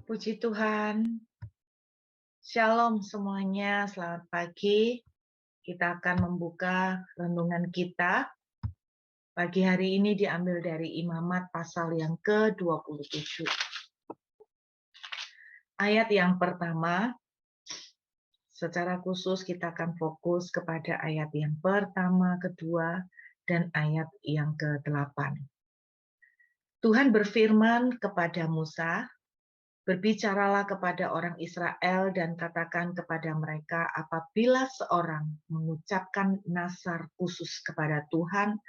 Puji Tuhan, Shalom semuanya, selamat pagi. Kita akan membuka renungan kita. Pagi hari ini diambil dari Imamat pasal yang ke-27. Ayat yang pertama, secara khusus kita akan fokus kepada ayat yang pertama, kedua, dan ayat yang ke-8. Tuhan berfirman kepada Musa, "Berbicaralah kepada orang Israel dan katakan kepada mereka, apabila seorang mengucapkan nazar khusus kepada Tuhan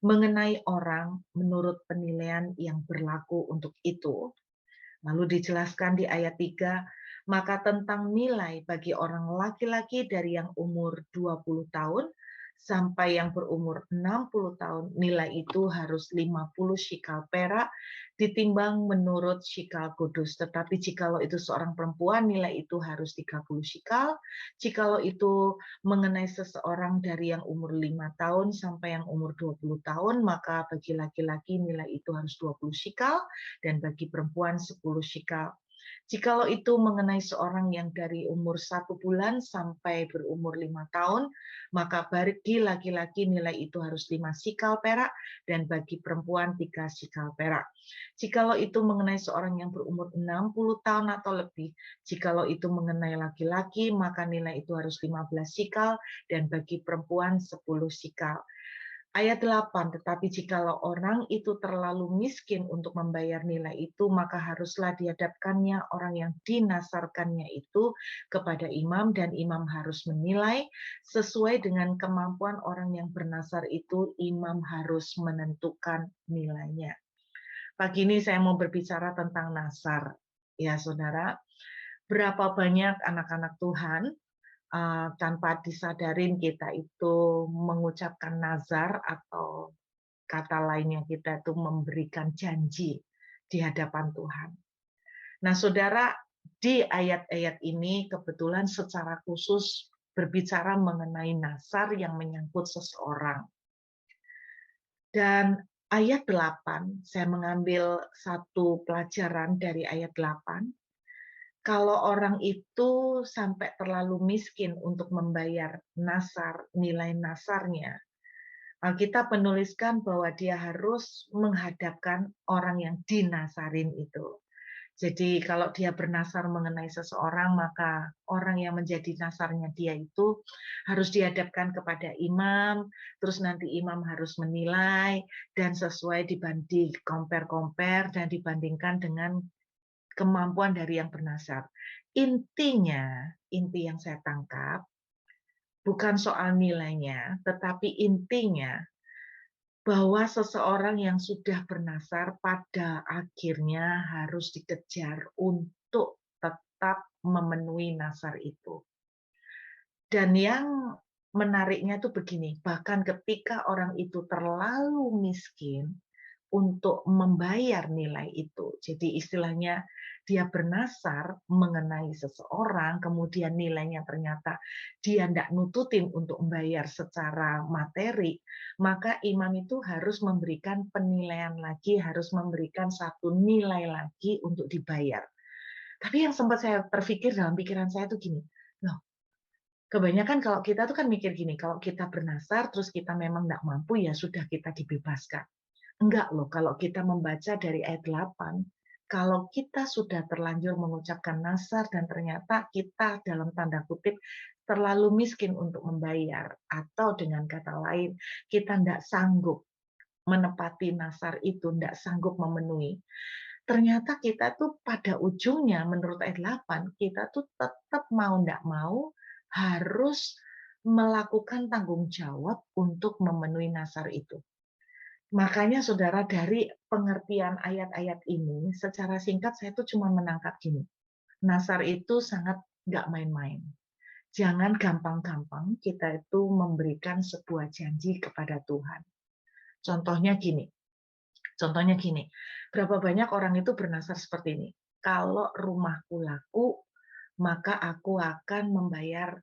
mengenai orang menurut penilaian yang berlaku untuk itu." Lalu dijelaskan di ayat 3, maka tentang nilai bagi orang laki-laki dari yang umur 20 tahun sampai yang berumur 60 tahun, nilai itu harus 50 shikal perak ditimbang menurut shikal kudus. Tetapi jikalau itu seorang perempuan, nilai itu harus 30 shikal. Jikalau itu mengenai seseorang dari yang umur 5 tahun sampai yang umur 20 tahun, maka bagi laki-laki nilai itu harus 20 shikal dan bagi perempuan 10 shikal. Jikalau itu mengenai seorang yang dari umur 1 bulan sampai berumur 5 tahun, maka bagi laki-laki nilai itu harus 5 shikal perak dan bagi perempuan 3 shikal perak. Jikalau itu mengenai seorang yang berumur 60 tahun atau lebih, jikalau itu mengenai laki-laki, maka nilai itu harus 15 shikal dan bagi perempuan 10 shikal. Ayat 8, tetapi jikalau orang itu terlalu miskin untuk membayar nilai itu, maka haruslah dihadapkannya orang yang dinasarkannya itu kepada imam, dan imam harus menilai sesuai dengan kemampuan orang yang bernasar itu, imam harus menentukan nilainya. Pagi ini saya mau berbicara tentang nasar. Ya saudara, berapa banyak anak-anak Tuhan tanpa disadarin kita itu mengucapkan nazar, atau kata lainnya kita itu memberikan janji di hadapan Tuhan. Nah, saudara, di ayat-ayat ini kebetulan secara khusus berbicara mengenai nazar yang menyangkut seseorang. Dan ayat 8, saya mengambil satu pelajaran dari ayat 8. Kalau orang itu sampai terlalu miskin untuk membayar nasar, nilai nasarnya, Alkitab menuliskan bahwa dia harus menghadapkan orang yang dinasarin itu. Jadi kalau dia bernasar mengenai seseorang, maka orang yang menjadi nasarnya dia itu harus dihadapkan kepada imam, terus nanti imam harus menilai, dan sesuai dibanding compare dan dibandingkan dengan kemampuan dari yang bernasar. Inti yang saya tangkap bukan soal nilainya, tetapi intinya bahwa seseorang yang sudah bernasar pada akhirnya harus dikejar untuk tetap memenuhi nasar itu. Dan yang menariknya tuh begini, bahkan ketika orang itu terlalu miskin untuk membayar nilai itu. Jadi istilahnya dia bernasar mengenai seseorang, kemudian nilainya ternyata dia tidak nututin untuk membayar secara materi, maka imam itu harus memberikan penilaian lagi, harus memberikan satu nilai lagi untuk dibayar. Tapi yang sempat saya terpikir dalam pikiran saya tuh gini, loh, kebanyakan kalau kita tuh kan mikir gini, kalau kita bernasar terus kita memang tidak mampu, ya sudah, kita dibebaskan. Enggak loh, kalau kita membaca dari ayat 8, kalau kita sudah terlanjur mengucapkan nasar dan ternyata kita dalam tanda kutip terlalu miskin untuk membayar, atau dengan kata lain kita tidak sanggup menepati nasar itu, tidak sanggup memenuhi, ternyata kita tuh pada ujungnya menurut ayat 8, kita tuh tetap mau tidak mau harus melakukan tanggung jawab untuk memenuhi nasar itu. Makanya saudara, dari pengertian ayat-ayat ini, secara singkat saya tuh cuma menangkap gini, nasar itu sangat nggak main-main. Jangan gampang-gampang kita itu memberikan sebuah janji kepada Tuhan. Contohnya gini, berapa banyak orang itu bernasar seperti ini, kalau rumahku laku, maka aku akan membayar,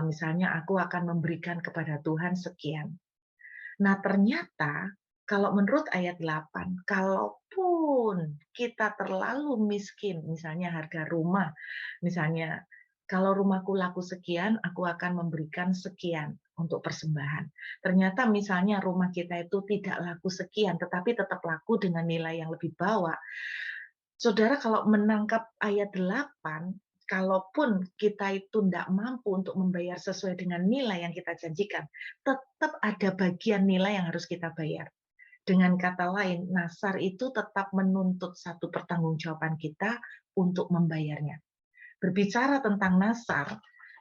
misalnya aku akan memberikan kepada Tuhan sekian. Nah, ternyata Kalau menurut ayat 8, kalaupun kita terlalu miskin, misalnya harga rumah, misalnya kalau rumahku laku sekian, aku akan memberikan sekian untuk persembahan. Ternyata misalnya rumah kita itu tidak laku sekian, tetapi tetap laku dengan nilai yang lebih bawah. Saudara kalau menangkap ayat 8, kalaupun kita itu tidak mampu untuk membayar sesuai dengan nilai yang kita janjikan, tetap ada bagian nilai yang harus kita bayar. Dengan kata lain, nasar itu tetap menuntut satu pertanggungjawaban kita untuk membayarnya. Berbicara tentang nasar,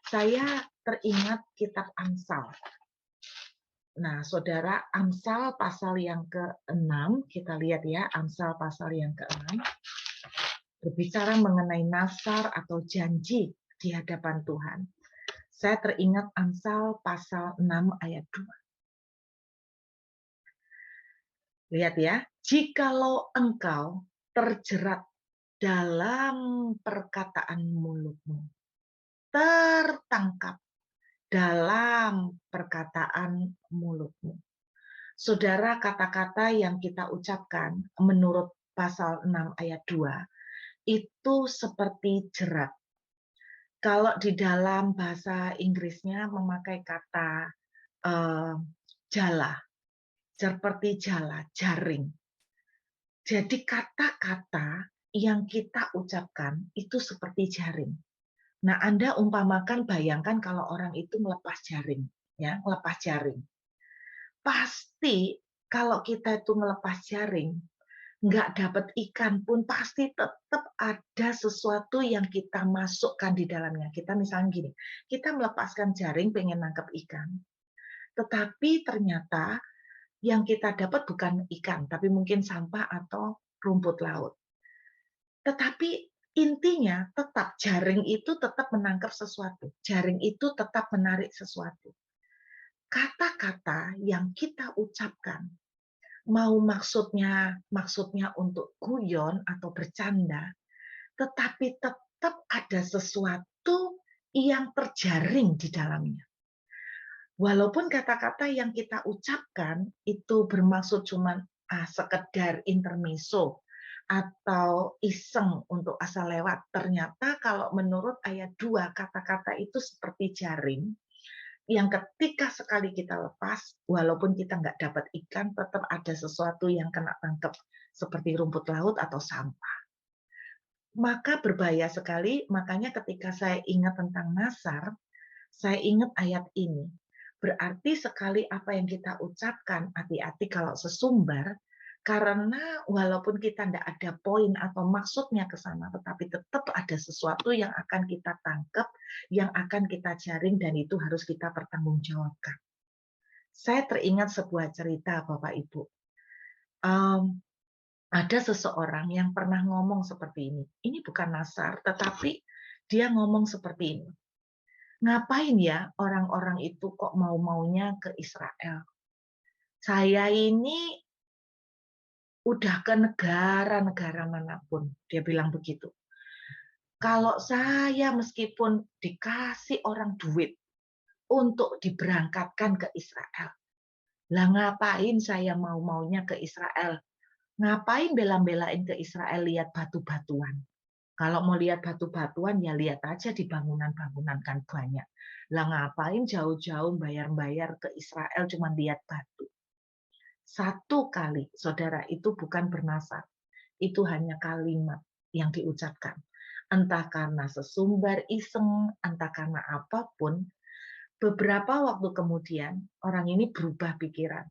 saya teringat kitab Amsal. Nah, saudara, Amsal pasal yang ke-6, kita lihat ya, Amsal pasal yang ke-6, berbicara mengenai nasar atau janji di hadapan Tuhan. Saya teringat Amsal pasal 6 ayat 2. Lihat ya, jikalau engkau terjerat dalam perkataan mulutmu, tertangkap dalam perkataan mulutmu. Saudara, kata-kata yang kita ucapkan menurut pasal 6 ayat 2 itu seperti jerat. Kalau di dalam bahasa Inggrisnya memakai kata jala, seperti jala, jaring. Jadi kata-kata yang kita ucapkan itu seperti jaring. Nah, Anda umpamakan bayangkan kalau orang itu melepas jaring, ya, melepas jaring. Pasti kalau kita itu melepas jaring, nggak dapat ikan pun pasti tetap ada sesuatu yang kita masukkan di dalamnya. Kita misalnya gini, kita melepaskan jaring pengen nangkep ikan, tetapi ternyata yang kita dapat bukan ikan, tapi mungkin sampah atau rumput laut. Tetapi intinya tetap jaring itu tetap menangkap sesuatu. Jaring itu tetap menarik sesuatu. Kata-kata yang kita ucapkan, mau maksudnya untuk guyon atau bercanda, tetapi tetap ada sesuatu yang terjaring di dalamnya. Walaupun kata-kata yang kita ucapkan itu bermaksud cuma sekedar intermezzo atau iseng untuk asal lewat, ternyata kalau menurut ayat 2 kata-kata itu seperti jaring yang ketika sekali kita lepas, walaupun kita nggak dapat ikan, tetap ada sesuatu yang kena tangkap seperti rumput laut atau sampah. Maka berbahaya sekali, makanya ketika saya ingat tentang nasar, saya ingat ayat ini. Berarti sekali apa yang kita ucapkan, hati-hati kalau sesumbar, karena walaupun kita tidak ada poin atau maksudnya ke sana, tetapi tetap ada sesuatu yang akan kita tangkap, yang akan kita jaring, dan itu harus kita pertanggungjawabkan. Saya teringat sebuah cerita, Bapak Ibu. Ada seseorang yang pernah ngomong seperti ini. Ini bukan nasar, tetapi dia ngomong seperti ini. Ngapain ya orang-orang itu kok mau-maunya ke Israel? Saya ini udah ke negara-negara manapun, dia bilang begitu. Kalau saya meskipun dikasih orang duit untuk diberangkatkan ke Israel, lah ngapain saya mau-maunya ke Israel? Ngapain bela-belain ke Israel lihat batu-batuan? Kalau mau lihat batu-batuan, ya lihat aja di bangunan-bangunan kan banyak. Lah ngapain jauh-jauh bayar-bayar ke Israel cuma lihat batu? Satu kali, saudara, itu bukan bernasar. Itu hanya kalimat yang diucapkan. Entah karena sesumbar iseng, entah karena apapun, beberapa waktu kemudian orang ini berubah pikiran.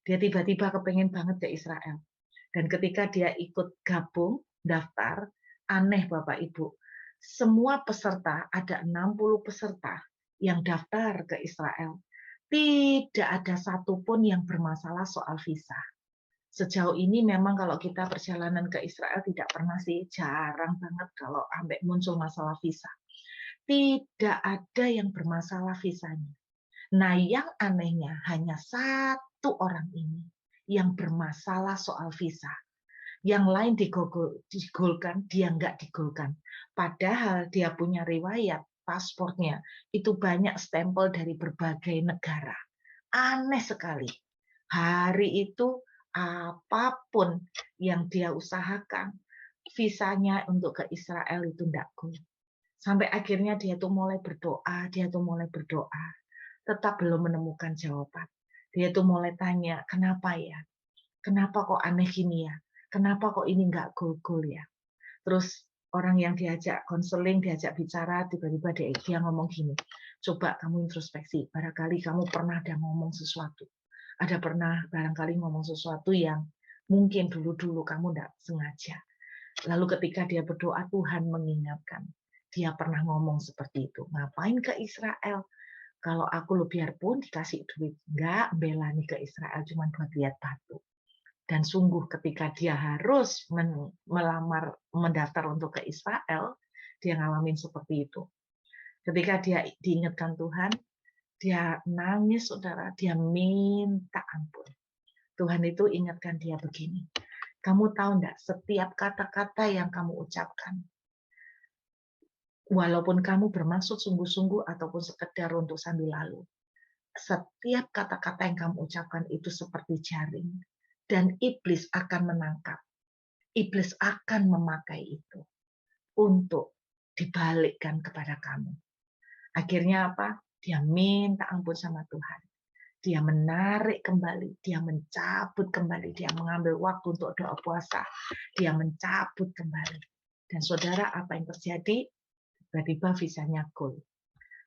Dia tiba-tiba kepengen banget ke Israel. Dan ketika dia ikut gabung, daftar, aneh Bapak Ibu, semua peserta, ada 60 peserta yang daftar ke Israel. Tidak ada satupun yang bermasalah soal visa. Sejauh ini memang kalau kita perjalanan ke Israel tidak pernah sih, jarang banget kalau sampai muncul masalah visa. Tidak ada yang bermasalah visanya. Nah, yang anehnya hanya satu orang ini yang bermasalah soal visa. Yang lain digolkan, dia nggak digolkan. Padahal dia punya riwayat, paspornya, itu banyak stempel dari berbagai negara. Aneh sekali. Hari itu apapun yang dia usahakan, visanya untuk ke Israel itu enggak goal. Sampai akhirnya dia tuh mulai berdoa, tetap belum menemukan jawaban. Dia tuh mulai tanya, "Kenapa ya? Kenapa kok aneh gini ya? Kenapa kok ini nggak goal-goal ya?" Terus orang yang diajak konseling, diajak bicara, tiba-tiba dia ngomong gini, "Coba kamu introspeksi, barangkali kamu pernah ada ngomong sesuatu. Ada pernah barangkali ngomong sesuatu yang mungkin dulu-dulu kamu nggak sengaja. Lalu ketika dia berdoa, Tuhan mengingatkan, dia pernah ngomong seperti itu. Ngapain ke Israel? Kalau aku lo biarpun dikasih duit, nggak bela nih ke Israel, cuma buat lihat batu." Dan sungguh ketika dia harus melamar, mendaftar untuk ke Israel, dia ngalamin seperti itu. Ketika dia diingatkan Tuhan, dia nangis, saudara, dia minta ampun. Tuhan itu ingatkan dia begini, "Kamu tahu enggak, setiap kata-kata yang kamu ucapkan, walaupun kamu bermaksud sungguh-sungguh ataupun sekedar untuk sambil lalu, setiap kata-kata yang kamu ucapkan itu seperti jaring, dan iblis akan menangkap. Iblis akan memakai itu untuk dibalikkan kepada kamu." Akhirnya apa? Dia minta ampun sama Tuhan. Dia menarik kembali, dia mencabut kembali, dia mengambil waktu untuk doa puasa, dia mencabut kembali. Dan saudara, apa yang terjadi? Tiba-tiba visanya goal.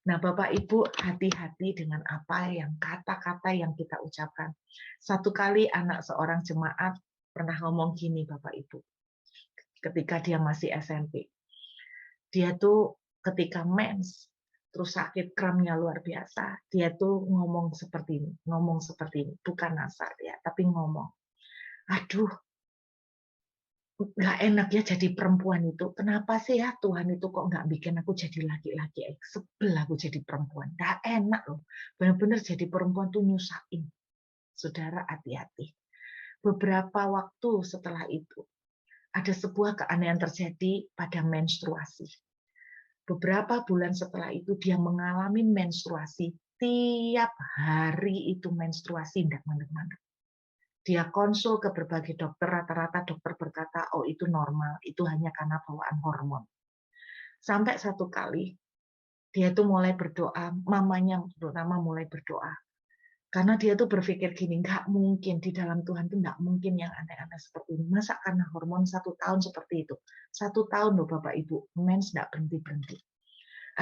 Nah, Bapak Ibu, hati-hati dengan apa yang kata-kata yang kita ucapkan. Satu kali anak seorang jemaat pernah ngomong gini, Bapak Ibu, ketika dia masih SMP. Dia tuh ketika mens, terus sakit kramnya luar biasa, dia tuh ngomong seperti ini, bukan nasar ya, tapi ngomong, "Aduh, nggak enak ya jadi perempuan itu. Kenapa sih ya Tuhan itu kok nggak bikin aku jadi laki-laki? Sebel aku jadi perempuan. Nggak enak loh. Benar-benar jadi perempuan tuh nyusahin." Saudara, hati-hati. Beberapa waktu setelah itu, ada sebuah keanehan terjadi pada menstruasi. Beberapa bulan setelah itu dia mengalami menstruasi. Tiap hari itu menstruasi tidak mandek-mandek. Dia konsul ke berbagai dokter, rata-rata dokter berkata, "Oh itu normal, itu hanya karena bawaan hormon." Sampai satu kali, dia tuh mulai berdoa, mamanya terutama mulai berdoa. Karena dia tuh berpikir gini, nggak mungkin di dalam Tuhan tuh nggak mungkin yang aneh-aneh seperti ini. Masa karena hormon 1 tahun seperti itu? 1 tahun loh Bapak Ibu, mens nggak berhenti-berhenti.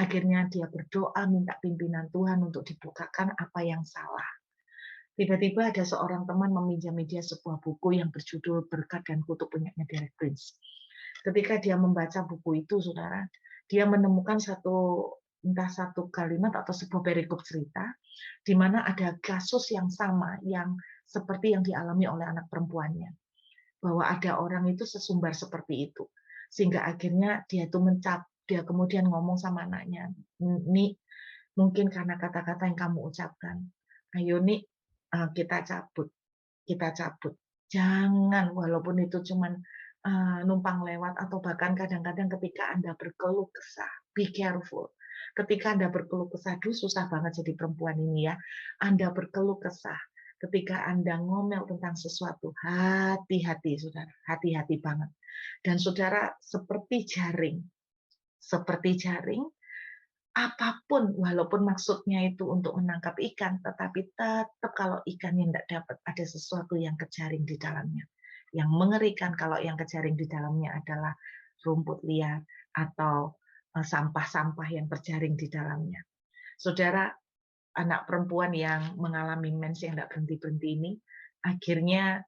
Akhirnya dia berdoa minta pimpinan Tuhan untuk dibukakan apa yang salah. Tiba-tiba ada seorang teman meminjami dia sebuah buku yang berjudul Berkat dan Kutuk punyanya Derek Prince. Ketika dia membaca buku itu, saudara, dia menemukan entah satu kalimat atau sebuah perikop cerita, di mana ada kasus yang sama yang seperti yang dialami oleh anak perempuannya. Bahwa ada orang itu sesumbar seperti itu. Sehingga akhirnya dia kemudian ngomong sama anaknya, "Nik, mungkin karena kata-kata yang kamu ucapkan. Ayo Nik, kita cabut, kita cabut. Jangan, walaupun itu cuman numpang lewat atau bahkan kadang-kadang ketika Anda berkeluh kesah, be careful. Ketika Anda berkeluh kesah, aduh susah banget jadi perempuan ini ya. Anda berkeluh kesah, ketika Anda ngomel tentang sesuatu, hati-hati saudara, hati-hati banget. Dan saudara, seperti jaring, apapun, walaupun maksudnya itu untuk menangkap ikan, tetapi tetap kalau ikannya tidak dapat, ada sesuatu yang kejaring di dalamnya. Yang mengerikan kalau yang kejaring di dalamnya adalah rumput liar atau sampah-sampah yang terjaring di dalamnya. Saudara, anak perempuan yang mengalami mens yang tidak berhenti-berhenti ini, akhirnya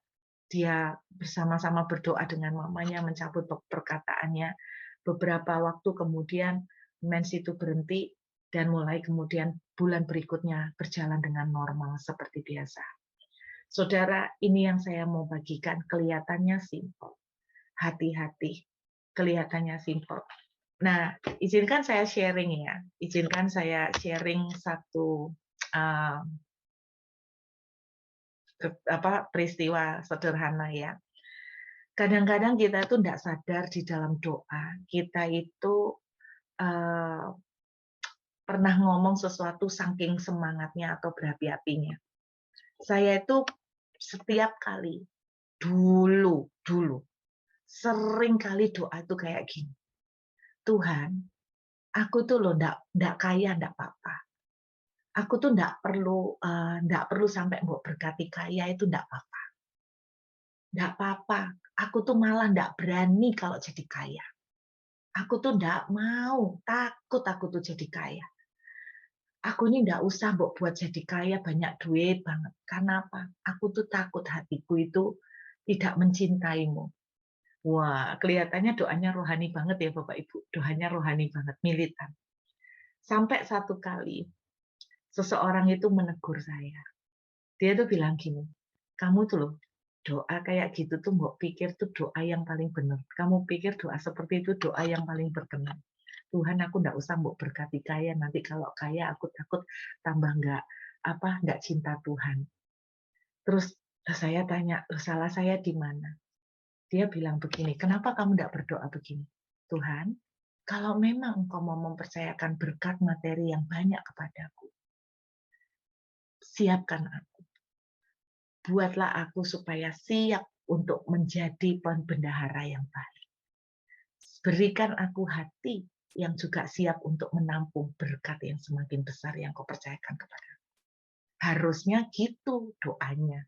dia bersama-sama berdoa dengan mamanya, mencabut perkataannya. Beberapa waktu kemudian mens itu berhenti dan mulai kemudian bulan berikutnya berjalan dengan normal seperti biasa. Saudara, ini yang saya mau bagikan, kelihatannya simpel. Hati-hati, kelihatannya simpel. Nah, izinkan saya sharing ya. Izinkan saya sharing satu uh, peristiwa sederhana ya. Kadang-kadang kita itu tidak sadar di dalam doa, kita itu pernah ngomong sesuatu saking semangatnya atau berapi-apinya. Saya itu setiap kali Dulu, sering kali doa itu kayak gini, "Tuhan, aku tuh loh ndak kaya ndak apa-apa. Aku tuh ndak perlu sampai Mbok berkati kaya itu ndak apa-apa. Ndak apa-apa, aku tuh malah ndak berani kalau jadi kaya. Aku tuh ndak mau, takut aku tuh jadi kaya. Aku ini ndak usah Mbok buat jadi kaya banyak duit banget. Karena apa? Aku tuh takut hatiku itu tidak mencintaimu." Wah, kelihatannya doanya rohani banget ya Bapak Ibu. Doanya rohani banget, militan. Sampai satu kali, seseorang itu menegur saya. Dia tuh bilang gini, "Kamu tuh loh, doa kayak gitu tuh Mbok pikir tuh doa yang paling benar. Kamu pikir doa seperti itu doa yang paling berkenan. Tuhan, aku nggak usah Mbok berkati kaya, nanti kalau kaya aku takut tambah nggak cinta Tuhan." Terus saya tanya, "Loh, salah saya di mana?" Dia bilang begini, "Kenapa kamu tidak berdoa begini? Tuhan, kalau memang Engkau mau mempercayakan berkat materi yang banyak kepadaku, siapkan aku. Buatlah aku supaya siap untuk menjadi pembendahara yang baik. Berikan aku hati yang juga siap untuk menampung berkat yang semakin besar yang Kau percayakan kepadaku." Harusnya gitu doanya.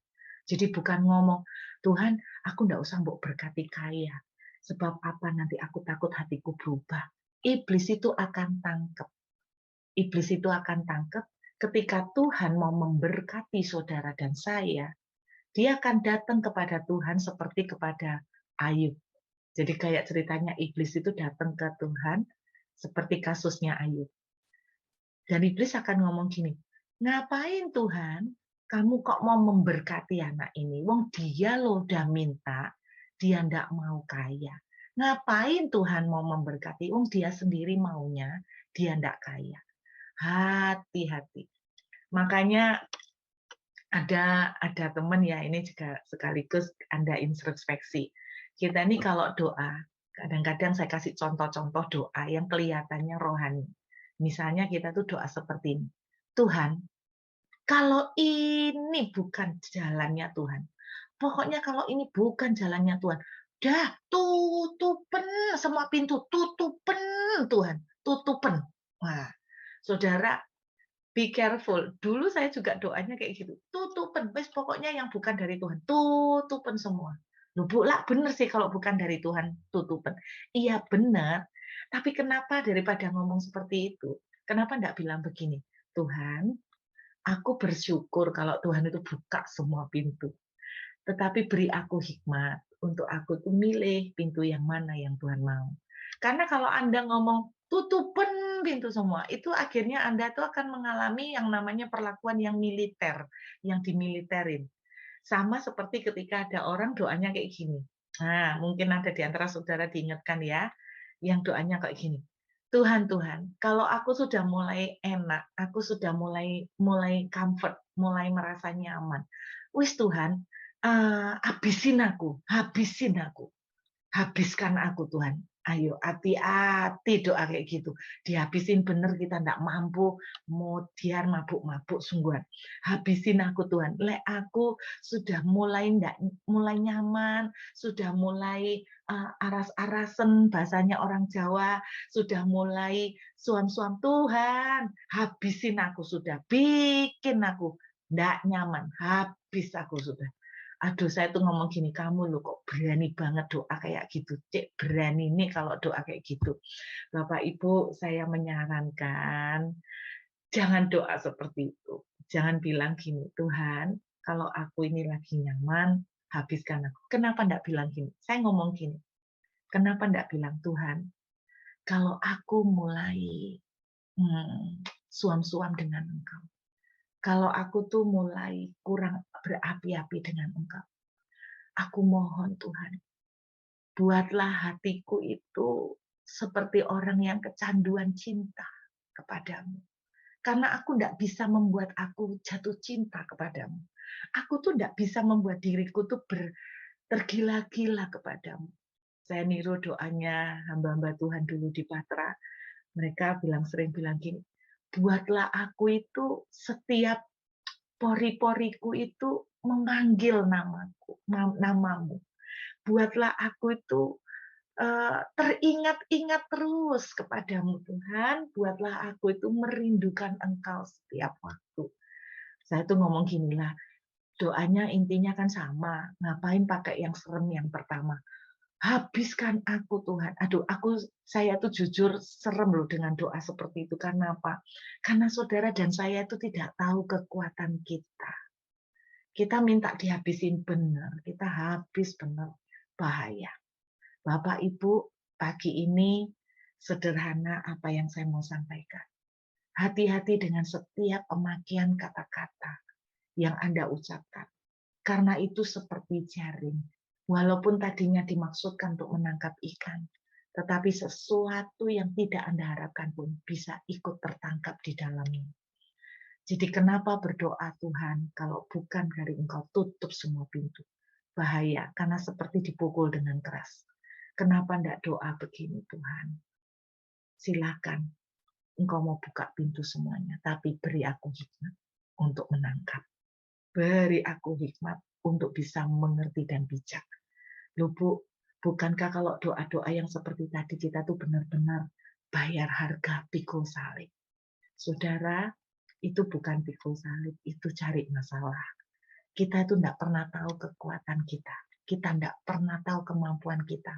Jadi bukan ngomong, "Tuhan, aku ndak usah Mbok berkati kaya. Sebab apa nanti aku takut hatiku berubah." Iblis itu akan tangkep. Iblis itu akan tangkep ketika Tuhan mau memberkati saudara dan saya, dia akan datang kepada Tuhan seperti kepada Ayub. Jadi kayak ceritanya iblis itu datang ke Tuhan seperti kasusnya Ayub. Dan iblis akan ngomong gini, "Ngapain Tuhan, kamu kok mau memberkati anak ini? Wong dia loh udah minta, dia ndak mau kaya. Ngapain Tuhan mau memberkati? Wong dia sendiri maunya, dia ndak kaya." Hati-hati. Makanya ada teman ya, ini juga sekaligus Anda introspeksi. Kita ini kalau doa, kadang-kadang saya kasih contoh-contoh doa yang kelihatannya rohani. Misalnya kita tuh doa seperti ini, "Tuhan, kalau ini bukan jalannya Tuhan, pokoknya kalau ini bukan jalannya Tuhan, dah tutupen semua pintu, tutupen Tuhan, tutupen." Wah, saudara, be careful. Dulu saya juga doanya kayak gitu. Tutupen, wes pokoknya yang bukan dari Tuhan, tutupen semua. Loh, Bu, lah bener sih kalau bukan dari Tuhan, tutupen. Iya benar, tapi kenapa daripada ngomong seperti itu, kenapa enggak bilang begini, "Tuhan, aku bersyukur kalau Tuhan itu buka semua pintu. Tetapi beri aku hikmat untuk aku tuh milih pintu yang mana yang Tuhan mau." Karena kalau Anda ngomong, "Tutupen pintu semua," itu akhirnya Anda tuh akan mengalami yang namanya perlakuan yang militer, yang dimiliterin. Sama seperti ketika ada orang doanya kayak gini. Nah, mungkin ada di antara saudara diingatkan ya, yang doanya kayak gini, "Tuhan, Tuhan, kalau aku sudah mulai enak, aku sudah mulai mulai comfort, mulai merasa nyaman. Wis Tuhan, habisin aku. Habiskan aku Tuhan." Ayo hati-hati doa kayak gitu. Dihabisin bener kita ndak mampu, modiar mabuk-mabuk sungguhan. "Habisin aku Tuhan. Lek aku sudah mulai nyaman, sudah mulai aras-arasen bahasanya orang Jawa, sudah mulai suam-suam, Tuhan, habisin aku sudah, bikin aku ndak nyaman, habis aku sudah." Aduh, saya tuh ngomong gini, "Kamu loh kok berani banget doa kayak gitu, Cek, berani nih kalau doa kayak gitu." Bapak Ibu, saya menyarankan jangan doa seperti itu. Jangan bilang gini, "Tuhan, kalau aku ini lagi nyaman, habiskan aku." Kenapa enggak bilang gini? Saya ngomong gini, kenapa enggak bilang, "Tuhan, kalau aku mulai suam-suam dengan Engkau, kalau aku tuh mulai kurang berapi-api dengan Engkau, aku mohon Tuhan, buatlah hatiku itu seperti orang yang kecanduan cinta kepadamu. Karena aku tidak bisa membuat aku jatuh cinta kepadamu. Aku tuh tidak bisa membuat diriku tuh tergila-gila kepadamu." Saya niru doanya hamba-hamba Tuhan dulu di Patra. Mereka sering bilang gini, "Buatlah aku itu setiap pori-poriku itu memanggil namamu. Buatlah aku itu teringat-ingat terus kepadamu Tuhan. Buatlah aku itu merindukan Engkau setiap waktu. Saya tuh ngomong ginilah, doanya intinya kan sama. Ngapain pakai yang serem yang pertama? Habiskan aku Tuhan. Aduh, saya tuh jujur serem loh dengan doa seperti itu. Karena apa? Karena saudara dan saya itu tidak tahu kekuatan kita. Kita minta dihabisin benar, kita habis benar, bahaya. Bapak Ibu, pagi ini sederhana apa yang saya mau sampaikan. Hati-hati dengan setiap pemakaian kata-kata yang Anda ucapkan. Karena itu seperti jaring. Walaupun tadinya dimaksudkan untuk menangkap ikan, tetapi sesuatu yang tidak Anda harapkan pun bisa ikut tertangkap di dalamnya. Jadi kenapa berdoa Tuhan kalau bukan dari Engkau tutup semua pintu? Bahaya, karena seperti dipukul dengan keras. Kenapa tidak doa begini Tuhan? Silakan, Engkau mau buka pintu semuanya, tapi beri aku hikmat untuk menangkap. Beri aku hikmat untuk bisa mengerti dan bijak. Loh Bu, bukankah kalau doa-doa yang seperti tadi kita tuh benar-benar bayar harga pikul salib? Saudara, itu bukan pikul salib, itu cari masalah. Kita itu tidak pernah tahu kekuatan kita. Kita tidak pernah tahu kemampuan kita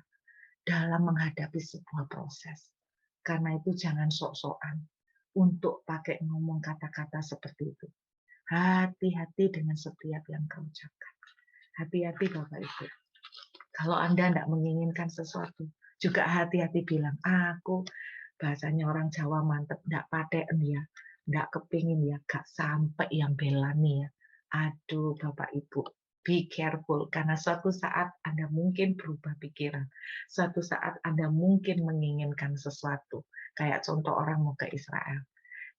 dalam menghadapi sebuah proses. Karena itu jangan sok-sokan untuk pakai ngomong kata-kata seperti itu. Hati-hati dengan setiap yang kau ucapkan. Hati-hati Bapak Ibu. Kalau Anda tidak menginginkan sesuatu, juga hati-hati bilang, aku bahasanya orang Jawa mantep, tidak paten ya, tidak kepingin ya, gak sampai yang belani ya. Aduh Bapak Ibu, be careful, karena suatu saat Anda mungkin berubah pikiran. Suatu saat Anda mungkin menginginkan sesuatu. Kayak contoh orang mau ke Israel.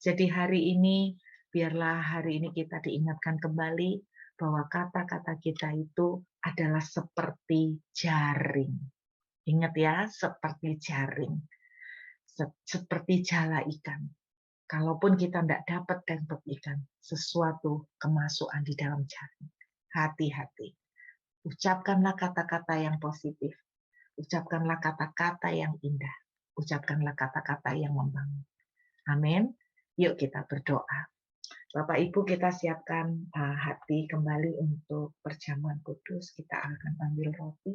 Jadi hari ini, biarlah hari ini kita diingatkan kembali bahwa kata-kata kita itu adalah seperti jaring. Ingat ya, seperti jaring. Seperti jala ikan. Kalaupun kita tidak dapat tangkap ikan, sesuatu kemasukan di dalam jaring. Hati-hati. Ucapkanlah kata-kata yang positif. Ucapkanlah kata-kata yang indah. Ucapkanlah kata-kata yang membangun. Amin. Yuk kita berdoa. Bapak Ibu, kita siapkan hati kembali untuk perjamuan kudus. Kita akan ambil roti.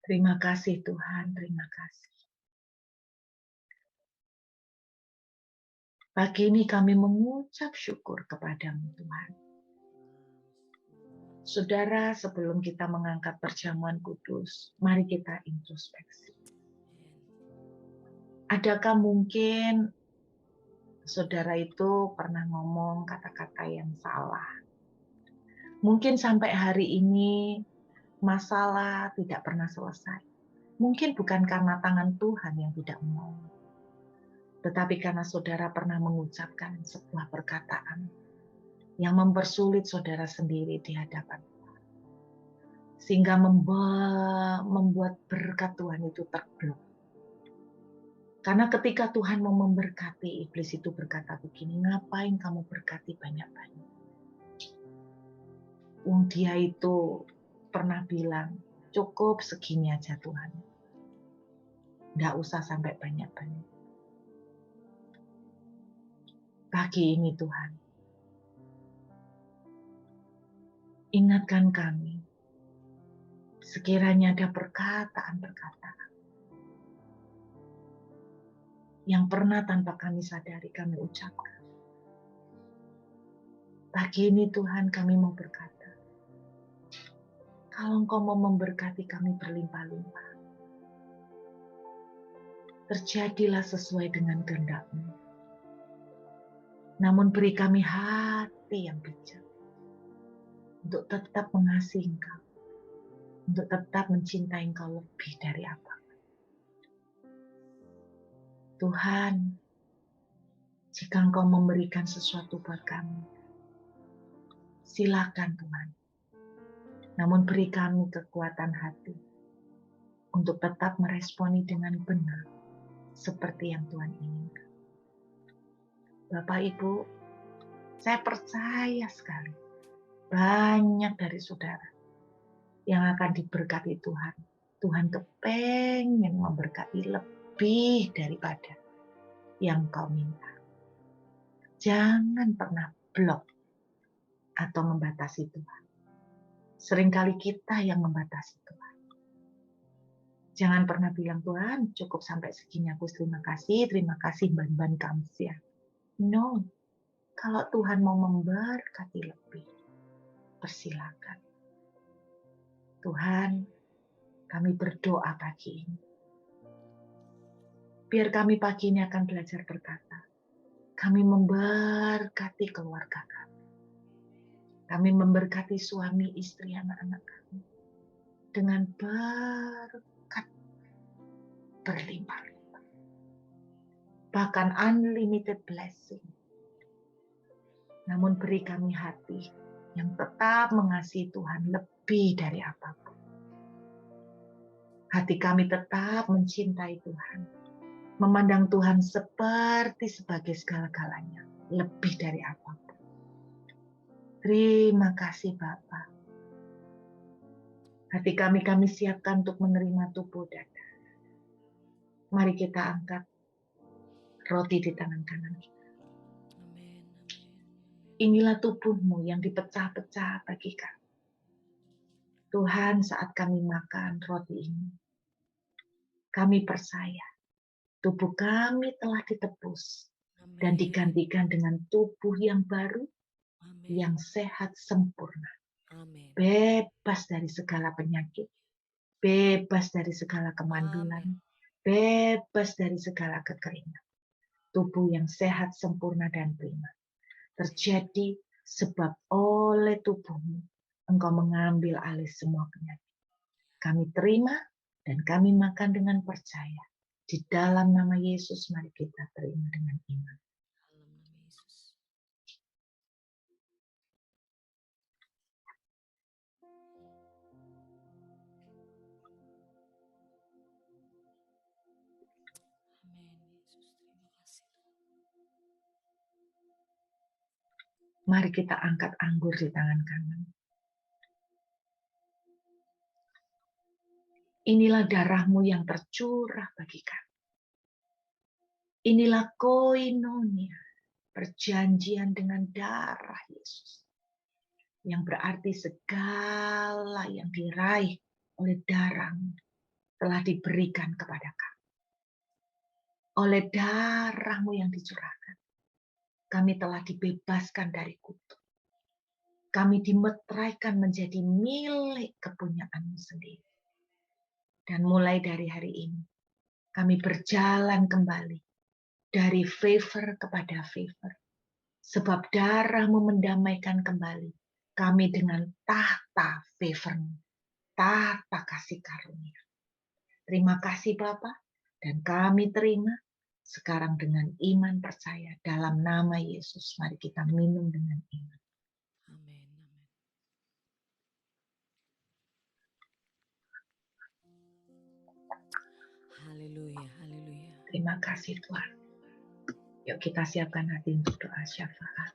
Terima kasih Tuhan, terima kasih. Pagi ini kami mengucap syukur kepadamu Tuhan. Saudara, sebelum kita mengangkat perjamuan kudus, mari kita introspeksi. Adakah mungkin saudara itu pernah ngomong kata-kata yang salah? Mungkin sampai hari ini masalah tidak pernah selesai. Mungkin bukan karena tangan Tuhan yang tidak mau, tetapi karena saudara pernah mengucapkan sebuah perkataan yang mempersulit saudara sendiri di hadapan Tuhan. Sehingga membuat berkat Tuhan itu terblok. Karena ketika Tuhan mau memberkati, iblis itu berkata begini, ngapain kamu berkati banyak-banyak? Dia itu pernah bilang, cukup segini aja Tuhan. Nggak usah sampai banyak-banyak. Pagi ini Tuhan, ingatkan kami, sekiranya ada perkataan-perkataan yang pernah tanpa kami sadari kami ucapkan. Pagi ini Tuhan kami mau berkata, kalau Engkau mau memberkati kami berlimpah-limpah, terjadilah sesuai dengan kehendak-Mu. Namun beri kami hati yang bijak untuk tetap mengasihi Engkau, untuk tetap mencintai Engkau lebih dari apa. Tuhan, jika Engkau memberikan sesuatu buat kami, Silakan Tuhan. Namun beri kami kekuatan hati untuk tetap meresponi dengan benar seperti yang Tuhan inginkan. Bapak Ibu, saya percaya sekali banyak dari saudara yang akan diberkati Tuhan. Tuhan kepengen memberkati lebih daripada yang kau minta. Jangan pernah blok atau membatasi Tuhan. Seringkali kita yang membatasi Tuhan. Jangan pernah bilang, Tuhan cukup sampai segini, aku terima kasih ban-ban kamsia. No, kalau Tuhan mau memberkati lebih, persilakan. Tuhan, kami berdoa pagi ini. Biar kami pagi ini akan belajar berkata, kami memberkati keluarga kami. Kami memberkati suami, istri, anak-anak kami. Dengan berkat berlimpah-limpah. Bahkan unlimited blessing. Namun beri kami hati yang tetap mengasihi Tuhan lebih dari apapun. Hati kami tetap mencintai Tuhan. Memandang Tuhan sebagai segala-galanya. Lebih dari apapun. Terima kasih Bapa. Hati kami siapkan untuk menerima tubuh dan darah. Mari kita angkat roti di tangan kanan kita. Inilah tubuhmu yang dipecah-pecah bagi kami. Tuhan, saat kami makan roti ini, kami percaya tubuh kami telah ditebus dan digantikan dengan tubuh yang baru, yang sehat sempurna. Bebas dari segala penyakit, bebas dari segala kemandulan, bebas dari segala kekeringan. Tubuh yang sehat, sempurna, dan prima. Terjadi sebab oleh tubuhmu engkau mengambil alih semua penyakit. Kami terima dan kami makan dengan percaya. Di dalam nama Yesus mari kita terima dengan iman. Mari kita angkat anggur di tangan kanan. Inilah darahmu yang tercurah bagi kami. Inilah koinonia, perjanjian dengan darah Yesus. Yang berarti segala yang diraih oleh darahmu telah diberikan kepada kami. Oleh darahmu yang dicurahkan, kami telah dibebaskan dari kutuk. Kami dimeteraikan menjadi milik kepunyaanmu sendiri. Dan mulai dari hari ini, kami berjalan kembali dari favor kepada favor. Sebab darahmu mendamaikan kembali kami dengan tahta favormu, tahta kasih karunia. Terima kasih Bapa, dan kami terima sekarang dengan iman percaya dalam nama Yesus. Mari kita minum dengan iman. Haleluya, haleluya. Terima kasih Tuhan. Yuk kita siapkan hati untuk doa syafaat.